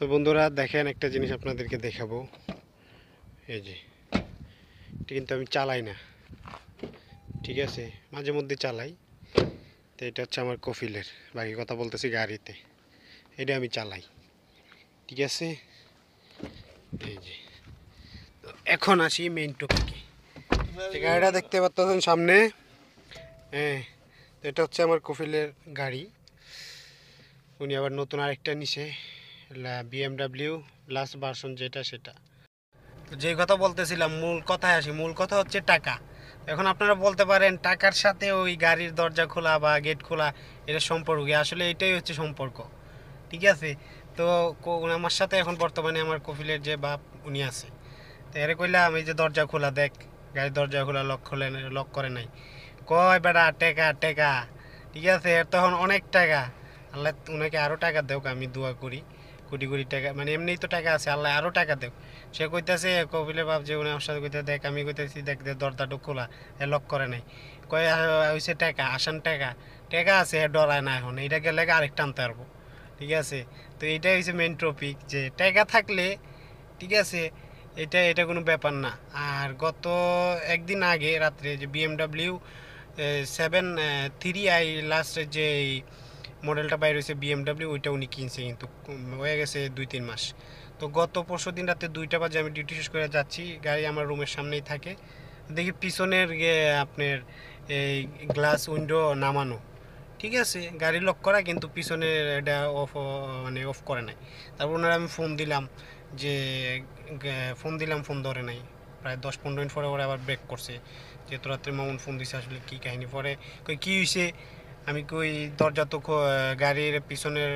তো বন্ধুরা দেখেন একটা জিনিস আপনাদেরকে দেখাবো। এই যে এটা কিন্তু আমি চালাই না, ঠিক আছে, মাঝে মধ্যে চালাই। তো এটা হচ্ছে আমার কফিলের, বাকি কথা বলতেছি গাড়িতে, এটা আমি চালাই, ঠিক আছে। এই যে তো এখন আসি মেইন টপিকে। গাড়িটা দেখতে পাচ্ছেন সামনে, হ্যাঁ, তো এটা হচ্ছে আমার কফিলের গাড়ি। উনি আবার নতুন আরেকটা নিছে, বিএমডাব্লিউ লাস্ট ভার্সন যেটা সেটা। তো যেই কথা বলতেছিলাম, মূল কথায় আসি। মূল কথা হচ্ছে টাকা। এখন আপনারা বলতে পারেন টাকার সাথে ওই গাড়ির দরজা খোলা বা গেট খোলা এটা সম্পর্ক কি? আসলে এটাই হচ্ছে সম্পর্ক, ঠিক আছে। তো আমার সাথে এখন বর্তমানে আমার কফিলের যে বাপ উনি আছে, তো এরে কইলাম এই যে দরজা খোলা দেখ, গাড়ির দরজা খোলা, লক খোলে, লক করে নাই। কয় বেটা টেকা টেকা, ঠিক আছে। এর তখন অনেক টাকা, আল্লাহ ওনাকে আরও টাকা দেওক, আমি দোয়া করি। কোটি কোটি টাকা, মানে এমনিই তো টাকা আছে, আল্লাহ আরও টাকা দেওক। সে কইতাছে কপিলের বাপ যে উনি আমার সাথে কইতে দেখ, আমি কইতেছি দেখ দেখ দরজাটা খোলা, এ লক করে নাই। কয় হয়েছে টাকা, আসান টাকা, টাকা আছে, ডরায় না এখন, এটা গেলে আরেক টানতে পারবো, ঠিক আছে। তো এইটাই হচ্ছে মেন টপিক, যে টাকা থাকলে, ঠিক আছে, এটা এটা কোনো ব্যাপার না। আর গত একদিন আগে রাত্রে যে বিএমডাব্লিউ 7 3i লাস্টের যে মডেলটা বাইর হয়েছে বিএমডাব্লিউ, ওইটা উনি কিনছে, কিন্তু হয়ে গেছে 2-3 মাস। তো গত পরশু দিন রাতে 2টা বাজে আমি ডিউটি শেষ করে যাচ্ছি, গাড়ি আমার রুমের সামনেই থাকে, দেখি পিছনের আপনার এই গ্লাস উইন্ডো নামানো, ঠিক আছে, গাড়ি লক করা, কিন্তু পিছনের এটা অফ, মানে অফ করে নাই। তারপর ওনারা আমি ফোন দিলাম, যে ফোন ধরে নাই। প্রায় 10-15 মিনিট পরে ওরা আবার ব্রেক করছে, যেহেতু রাত্রে মামুন ফোন দিছে, আসলে কী কাহিনী। পরে কই কী হয়েছে, আমি কই দরজা তো গাড়ির পিছনের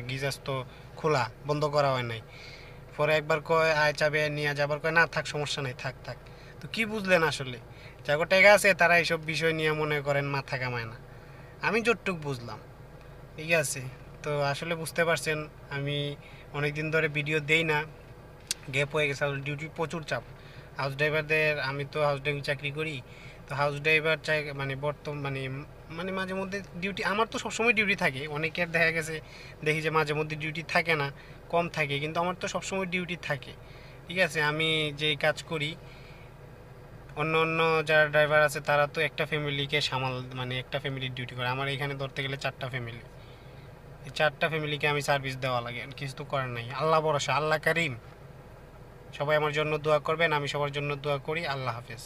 গিজাস তো খোলা, বন্ধ করা হয় নাই। পরে একবার কয় আয় চাবি নিয়ে যাবার, কয় না থাক, সমস্যা নাই, থাক থাক। তো কি বুঝলেন আসলে, যাগো টাকা আছে তারা এইসব বিষয় নিয়ে মনে করেন মাথা কামায় না। আমি যতটুক বুঝলাম, ঠিক আছে। তো আসলে বুঝতে পারছেন আমি অনেক দিন ধরে ভিডিও দেই না, গ্যাপ হয়ে গেছে। ডিউটি প্রচুর চাপ, হাউস ড্রাইভারদের, আমি তো হাউস ড্রাইভিং চাকরি করি। তো হাউস ড্রাইভার চাই, মানে মানে মানে মাঝে মধ্যে ডিউটি, আমার তো সবসময় ডিউটি থাকে, অনেকের দেখা গেছে দেখি যে মাঝে মধ্যে ডিউটি থাকে না, কম থাকে, কিন্তু আমার তো সবসময় ডিউটি থাকে, ঠিক আছে। আমি যেই কাজ করি, অন্য অন্য যারা ড্রাইভার আছে তারা তো একটা ফ্যামিলিকে সামাল, মানে একটা ফ্যামিলির ডিউটি করে, আমার এখানে ধরতে গেলে 4টা ফ্যামিলি, এই 4টা ফ্যামিলিকে আমি সার্ভিস দেওয়া লাগে, কিছু তো করার নাই। আল্লাহ ভরসা, আল্লাহ কারিম। সবাই আমার জন্য দোয়া করবেন, আমি সবার জন্য দোয়া করি। আল্লাহ হাফেজ।